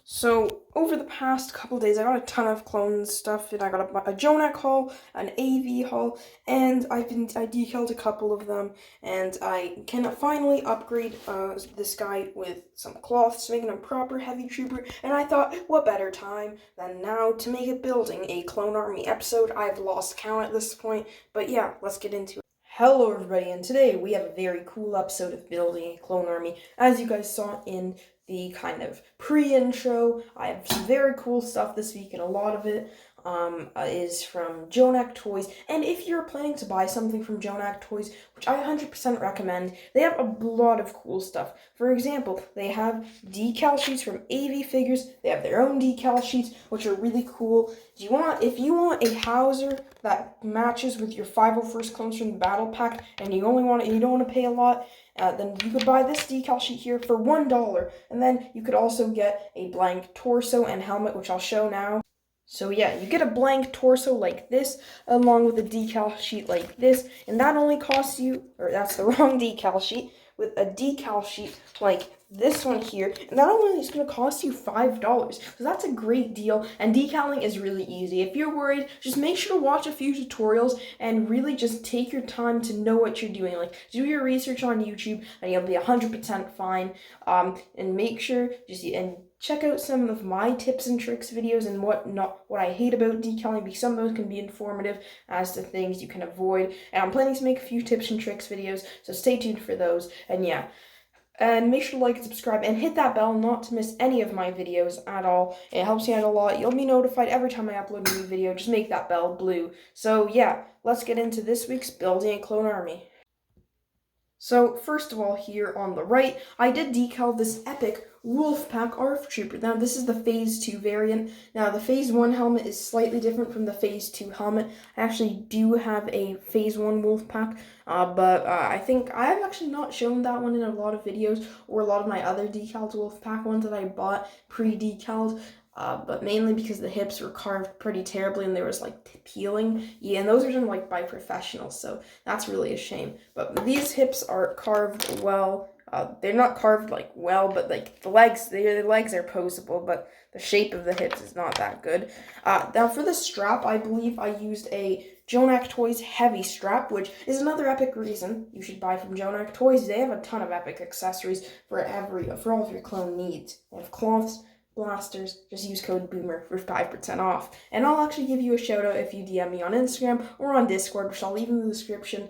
So, over the past couple days, I got a ton of clone stuff, and I got a Jonak haul, an AV haul, and I decaled a couple of them, and I can finally upgrade this guy with some cloths, making him proper heavy trooper, and I thought, what better time than now to make a building a clone army episode. I've lost count at this point, but yeah, let's get into it. Hello everybody, and today we have a very cool episode of building a clone army. As you guys saw in the kind of pre-intro, I have some very cool stuff this week, and a lot of it is from Jonak Toys. And if you're planning to buy something from Jonak Toys, which I 100% recommend, they have a lot of cool stuff. For example, they have decal sheets from AV Figures. They have their own decal sheets, which are really cool. If you want a Hauser that matches with your 501st clones from the battle pack, and you don't want to pay a lot, then you could buy this decal sheet here for $1, and then you could also get a blank torso and helmet, which I'll show now. So yeah, you get a blank torso like this, along with a decal sheet like this, and that only costs you, or that's the wrong decal sheet, with a decal sheet like this one here, and that only is going to cost you $5. So that's a great deal, and decaling is really easy. If you're worried, just make sure to watch a few tutorials and really just take your time to know what you're doing. Like, do your research on YouTube, and you'll be 100% fine. And make sure and check out some of my tips and tricks videos and what I hate about decaling, because some of those can be informative as to things you can avoid. And I'm planning to make a few tips and tricks videos, so stay tuned for those. And yeah. And make sure to like and subscribe and hit that bell not to miss any of my videos at all. It helps me out a lot. You'll be notified every time I upload a new video. Just make that bell blue. So yeah, let's get into this week's building a clone army. So first of all, here on the right, I did decal this epic Wolfpack ARF Trooper. Now this is the Phase 2 variant. Now the Phase 1 helmet is slightly different from the Phase 2 helmet. I actually do have a Phase 1 Wolfpack, but I think I have actually not shown that one in a lot of videos, or a lot of my other decaled Wolfpack ones that I bought pre-decaled. But mainly because the hips were carved pretty terribly and there was like peeling. Yeah, and those are done like by professionals, so that's really a shame. But these hips are carved well. They're not carved like well, but like the legs are poseable, but the shape of the hips is not that good. Now for the strap, I believe I used a Jonak Toys heavy strap, which is another epic reason you should buy from Jonak Toys. They have a ton of epic accessories for all of your clone needs. They have cloths, blasters. Just use code BOOMER for 5% off. And I'll actually give you a shout out if you DM me on Instagram or on Discord, which I'll leave in the description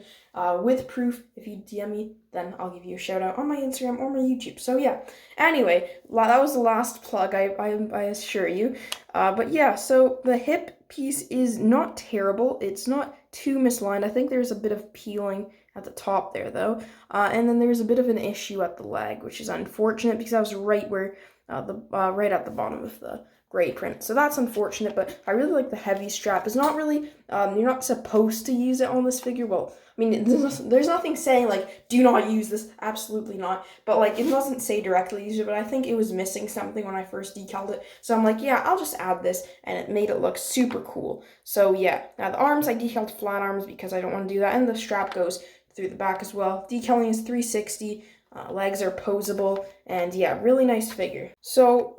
with proof. If you DM me, then I'll give you a shout out on my Instagram or my YouTube. So yeah, anyway, that was the last plug, I assure you. But yeah, so the hip piece is not terrible. It's not too misaligned. I think there's a bit of peeling at the top there, though. And then there's a bit of an issue at the leg, which is unfortunate because I was right where right at the bottom of the gray print. So that's unfortunate, but I really like the heavy strap. It's not really, you're not supposed to use it on this figure. Well, I mean, there's nothing saying, like, do not use this. Absolutely not. But, like, it doesn't say directly use it, but I think it was missing something when I first decaled it. So I'm like, yeah, I'll just add this, and it made it look super cool. So, yeah. Now, the arms, I decaled flat arms because I don't want to do that, and the strap goes through the back as well. Decaling is 360. Legs are poseable, and yeah, really nice figure. So,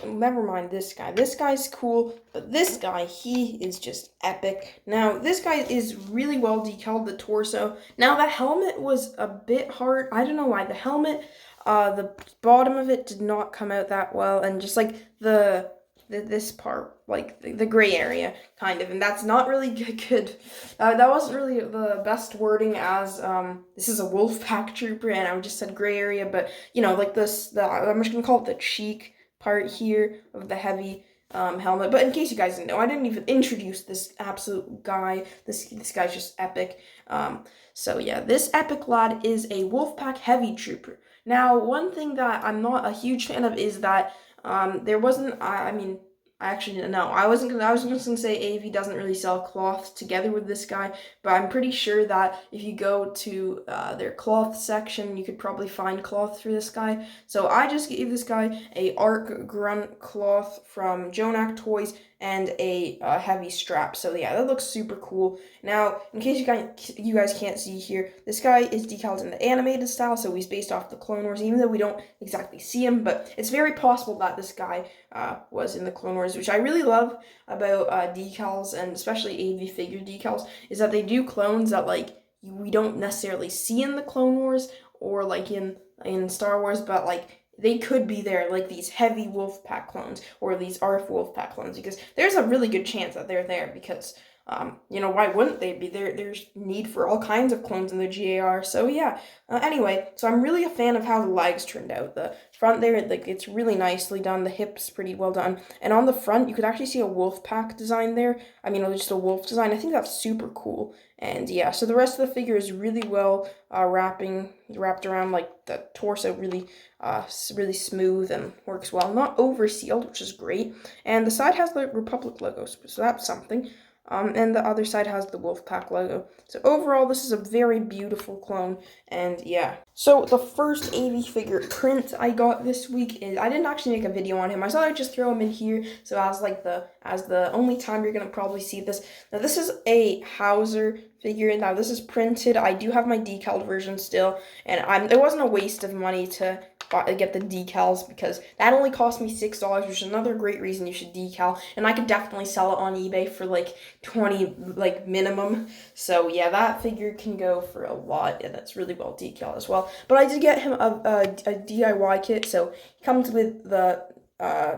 never mind this guy. This guy's cool, but this guy, he is just epic. Now, this guy is really well decaled, the torso. Now, the helmet was a bit hard. I don't know why. The helmet, the bottom of it did not come out that well, and just like this part, like the gray area, kind of, and that's not really good. That wasn't really the best wording, as this is a Wolfpack trooper, and I just said gray area, but you know, like I'm just gonna call it the cheek part here of the heavy helmet. But in case you guys didn't know, I didn't even introduce this absolute guy. This guy's just epic. So yeah, this epic lad is a Wolfpack heavy trooper. Now, one thing that I'm not a huge fan of is that there wasn't, I mean, actually, no, I was just gonna say AV doesn't really sell cloths together with this guy, but I'm pretty sure that if you go to their cloth section, you could probably find cloth for this guy. So I just gave this guy a Arc Grunt cloth from Jonak Toys. and a heavy strap. So yeah, that looks super cool. Now, in case you guys can't see here, this guy is decaled in the animated style, so he's based off the Clone Wars, even though we don't exactly see him, but it's very possible that this guy was in the Clone Wars, which I really love about decals, and especially AV figure decals, is that they do clones that like we don't necessarily see in the Clone Wars or like in Star Wars, but like they could be there, like these heavy Wolfpack clones or these ARF Wolfpack clones, because there's a really good chance that they're there because, why wouldn't they be there? There's need for all kinds of clones in the GAR. So yeah. Anyway, so I'm really a fan of how the legs turned out. The front there, like it's really nicely done. The hips pretty well done, and on the front you could actually see a Wolfpack design there. I mean, just a wolf design. I think that's super cool. And yeah, so the rest of the figure is really well wrapped around like the torso, really smooth and works well. Not over sealed, which is great. And the side has the Republic logo, so that's something. And the other side has the Wolfpack logo. So overall, this is a very beautiful clone, and yeah. So the first AV figure print I got this week is, I didn't actually make a video on him. I thought I'd just throw him in here, so as the only time you're gonna probably see this. Now this is a Hauser figure. Now this is printed. I do have my decaled version still, and it wasn't a waste of money to get the decals, because that only cost me $6, which is another great reason you should decal, and I could definitely sell it on eBay for like 20 like minimum. So yeah, that figure can go for a lot, and that's really well decaled as well. But I did get him a DIY kit, so he comes with the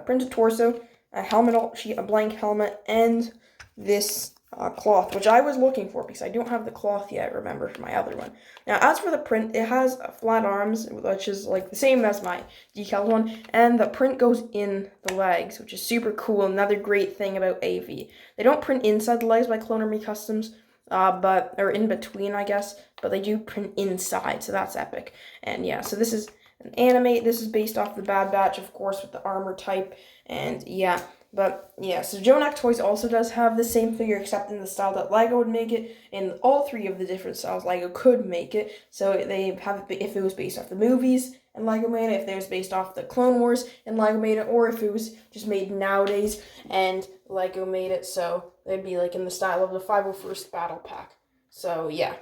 printed torso, a helmet sheet, a blank helmet, and this cloth, which I was looking for because I don't have the cloth yet, remember, for my other one. Now, as for the print, it has flat arms, which is like the same as my decaled one, and the print goes in the legs, which is super cool. Another great thing about AV. They don't print inside the legs by Cloner Me Customs, or in between, I guess, but they do print inside, so that's epic. And yeah, so this is an anime. This is based off the Bad Batch, of course, with the armor type, and yeah. But yeah, so Jonak Toys also does have the same figure, except in the style that LEGO would make it. In all three of the different styles, LEGO could make it. So they have it if it was based off the movies and LEGO made it, if it was based off the Clone Wars and LEGO made it, or if it was just made nowadays and LEGO made it. So they'd be like in the style of the 501st Battle Pack. So yeah.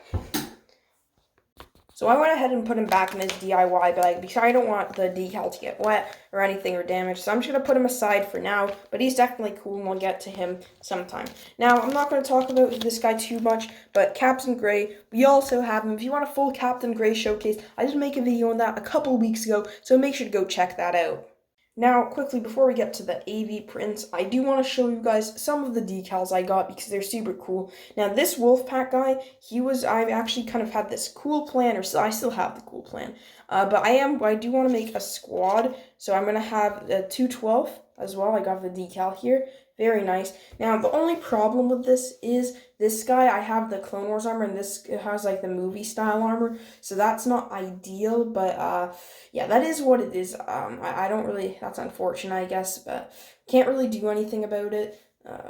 So I went ahead and put him back in his DIY bag because I don't want the decal to get wet or anything or damaged. So I'm just going to put him aside for now, but he's definitely cool and we'll get to him sometime. Now, I'm not going to talk about this guy too much, but Captain Gray, we also have him. If you want a full Captain Gray showcase, I did make a video on that a couple weeks ago, so make sure to go check that out. Now, quickly, before we get to the AV prints, I do want to show you guys some of the decals I got because they're super cool. Now, this Wolfpack guy, I actually kind of had this cool plan, or so I still have the cool plan. But I do want to make a squad, so I'm going to have the 212 as well. I got the decal here. Very nice. Now, the only problem with this is this guy, I have the Clone Wars armor, and this has like the movie style armor, so that's not ideal, but yeah, that is what it is. I don't really, that's unfortunate, I guess, but can't really do anything about it.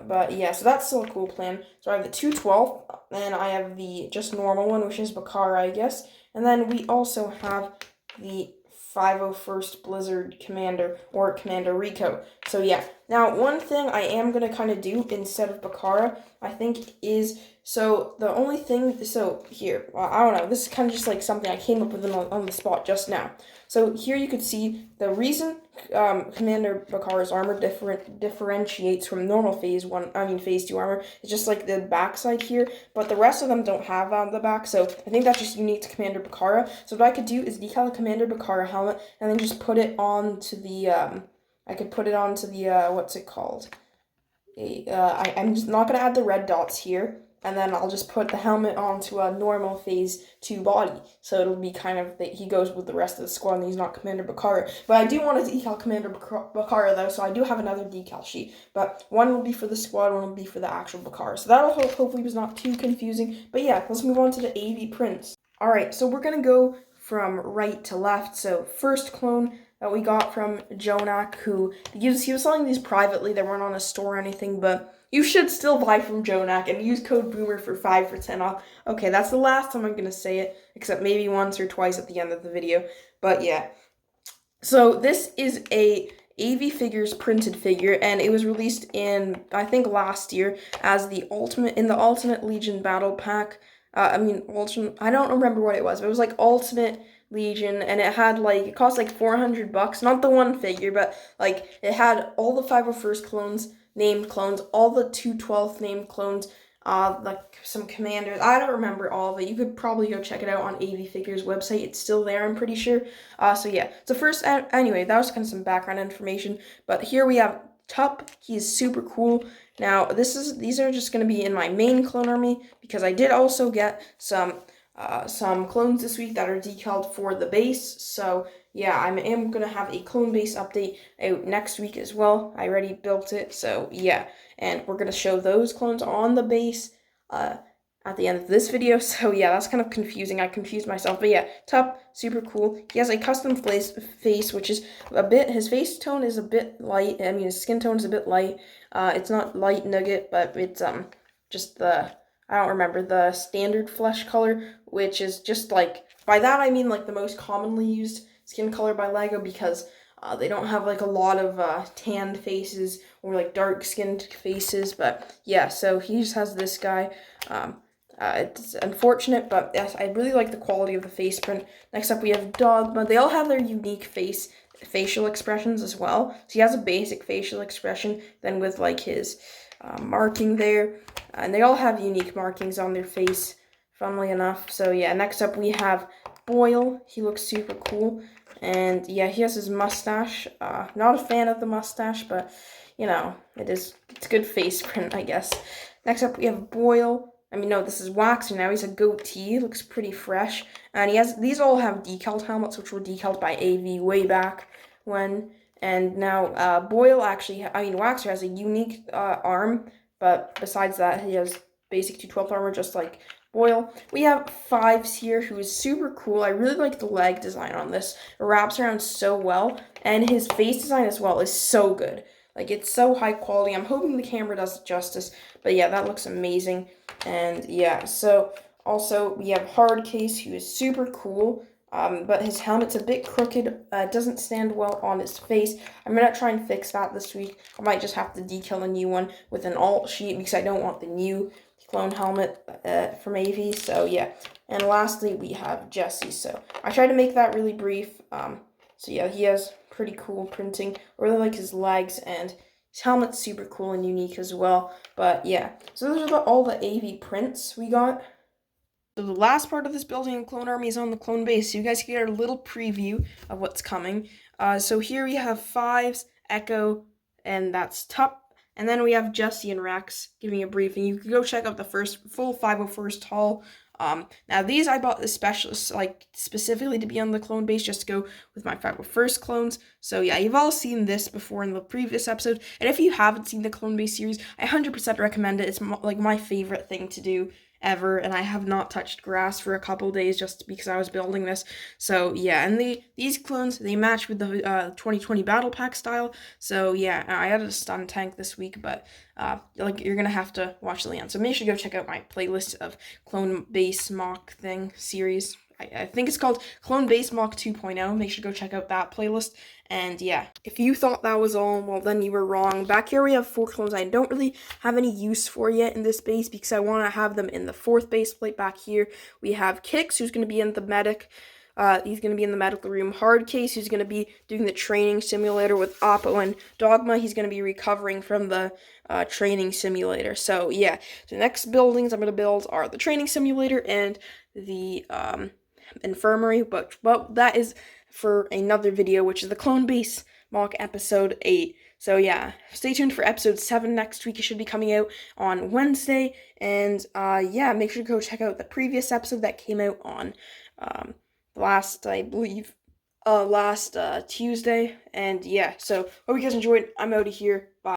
But yeah, so that's still a cool plan. So I have the 212, and I have the just normal one, which is Bakara, I guess, and then we also have the 501st Blizzard Commander, or Commander Rico. So yeah, now one thing I am going to kind of do instead of Bakara, I think is, so the only thing, so here, I don't know, this is kind of just like something I came up with on the spot just now. So here you could see the reason Commander Bakara's armor differentiates from normal phase 2 armor. It's just like the backside here, but the rest of them don't have on the back, so I think that's just unique to Commander Bakara. So what I could do is decal a Commander Bakara helmet and then just put it onto the, what's it called? I'm just not going to add the red dots here, and then I'll just put the helmet onto a normal phase 2 body. So it'll be kind of, he goes with the rest of the squad, and he's not Commander Bakara. But I do want to decal Commander Bakara, though, so I do have another decal sheet. But one will be for the squad, one will be for the actual Bakara. So that'll hopefully was not too confusing. But yeah, let's move on to the AV prints. Alright, so we're going to go from right to left. So first clone that we got from Jonak, he was selling these privately. They weren't on a store or anything, but you should still buy from Jonak and use code BOOMER for 5 for 10 off. Okay, that's the last time I'm going to say it, except maybe once or twice at the end of the video. But yeah. So this is a AV Figures printed figure, and it was released in, I think, last year as the Ultimate Legion Battle Pack. I don't remember what it was, but it was like Ultimate Legion, and it cost like $400, not the one figure, but like it had all the 501st clones, named clones, all the 212th named clones, like some commanders. I don't remember all of it. You could probably go check it out on AV Figures website. It's still there, I'm pretty sure. So yeah. So first, anyway, that was kind of some background information. But here we have Tup. He's super cool. Now these are just gonna be in my main clone army because I did also get some clones this week that are decaled for the base. So yeah, I am gonna have a clone base update out next week as well. I already built it, so yeah, and we're gonna show those clones on the base at the end of this video. So yeah, that's kind of confusing. I confused myself, but yeah, Tup, super cool. He has a custom face, which is his face tone is a bit light. I mean, his skin tone is a bit light. It's not light nugget, but it's just I don't remember the standard flesh color, which is just like, by that I mean like the most commonly used skin color by LEGO, because they don't have like a lot of tanned faces or like dark skinned faces. But yeah, so he just has this guy. It's unfortunate, but yes, I really like the quality of the face print. Next up we have Dogma. They all have their unique facial expressions as well. So he has a basic facial expression, then with like his marking there, and they all have unique markings on their face, funnily enough. So yeah, next up we have Boyle. He looks super cool, and yeah, he has his mustache. Not a fan of the mustache, but you know, it's good face print, I guess. Next up we have Boyle. I mean, no, this is Waxer now. He's a goatee, looks pretty fresh, and these all have decaled helmets, which were decaled by AV way back when. And now Boyle Waxer has a unique arm, but besides that, he has basic 212 armor, just like Boyle. We have Fives here, who is super cool. I really like the leg design on this. It wraps around so well, and his face design as well is so good. Like, it's so high quality. I'm hoping the camera does it justice, but yeah, that looks amazing. And yeah, so also we have Hardcase, who is super cool. But his helmet's a bit crooked. It doesn't stand well on his face. I'm going to try and fix that this week. I might just have to decal a new one with an alt sheet because I don't want the new clone helmet from AV. So yeah. And lastly, we have Jesse. So I tried to make that really brief. So yeah, he has pretty cool printing. I really like his legs, and his helmet's super cool and unique as well. But yeah, so those are all the AV prints we got. So the last part of this building and clone army is on the clone base, so you guys can get a little preview of what's coming. So here we have Fives, Echo, and that's Tup. And then we have Jesse and Rex giving a briefing. You can go check out the full 501st haul. Now these I bought specifically to be on the clone base, just to go with my 501st clones. So yeah, you've all seen this before in the previous episode. And if you haven't seen the clone base series, I 100% recommend it. It's like my favorite thing to do ever, and I have not touched grass for a couple days just because I was building this. So yeah, and these clones, they match with the 2020 battle pack style. So yeah, I added a stun tank this week, but you're gonna have to watch the end. So make sure to go check out my playlist of clone base mock thing series. I think it's called Clone Base Mock 2.0. Make sure to go check out that playlist. And yeah, if you thought that was all, well, then you were wrong. Back here we have 4 clones I don't really have any use for yet in this base because I want to have them in the 4th base plate. Back here we have Kix, who's going to be in the medic. He's going to be in the medical room. Hardcase, who's going to be doing the training simulator with Oppo. And Dogma, he's going to be recovering from the training simulator. So yeah, the next buildings I'm going to build are the training simulator and the infirmary, but that is for another video, which is the clone base mock episode 8. So yeah, stay tuned for episode 7 next week. It should be coming out on Wednesday. And yeah, make sure to go check out the previous episode that came out on last Tuesday. And yeah, so hope you guys enjoyed. I'm out of here. Bye.